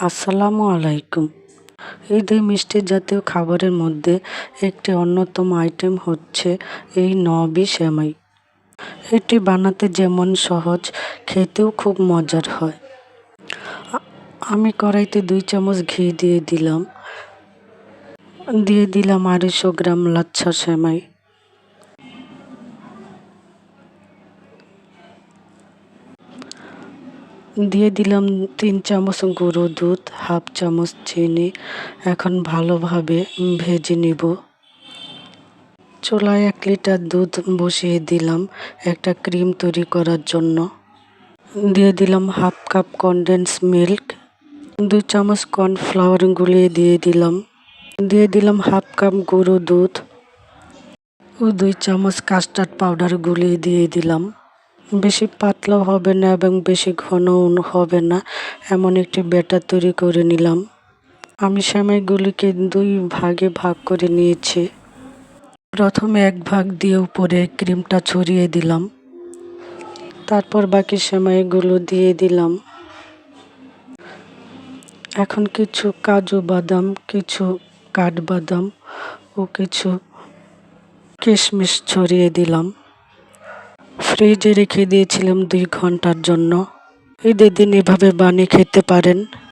আসসালামু আলাইকুম। ঈদে মিষ্টি জাতীয় খাবারের মধ্যে একটি অন্যতম আইটেম হচ্ছে এই নবী সেমাই। এটি বানাতে যেমন সহজ, খেতেও খুব মজার হয়। আমি কড়াইতে 2 চামচ ঘি দিয়ে দিলাম 250 গ্রাম লাচ্ছা সেমাই। দিয়ে দিলাম 3 চামচ গুঁড়ো দুধ, হাফ চামচ চিনি। এখন ভালোভাবে ভেজে নিব। চুলায় 1 লিটার দুধ বসিয়ে দিলাম একটা ক্রিম তৈরি করার জন্য। দিয়ে দিলাম হাফ কাপ কনডেন্স মিল্ক, 2 চামচ কর্নফ্লাওয়ার গুলিয়ে দিয়ে দিলাম হাফ কাপ গুঁড়ো দুধ ও 2 চামচ কাস্টার্ড পাউডার গুলিয়ে দিয়ে দিলাম। বেশি পাতলাও হবে না এবং বেশি ঘনও হবে না, এমন একটি ব্যাটার তৈরি করে নিলাম। আমি সেমাইগুলিকে 2 ভাগে ভাগ করে নিয়েছি। প্রথমে 1 ভাগ দিয়ে উপরে ক্রিমটা ছড়িয়ে দিলাম। তারপর বাকি সেমাইগুলো দিয়ে দিলাম। এখন কিছু কাজু বাদাম, কিছু কাঠবাদাম ও কিছু কিশমিশ ছড়িয়ে দিলাম। ফ্রিজে রেখে দিয়েছিলাম 2 ঘন্টার জন্য। ঈদের দিন এভাবে বানিয়ে খেতে পারেন।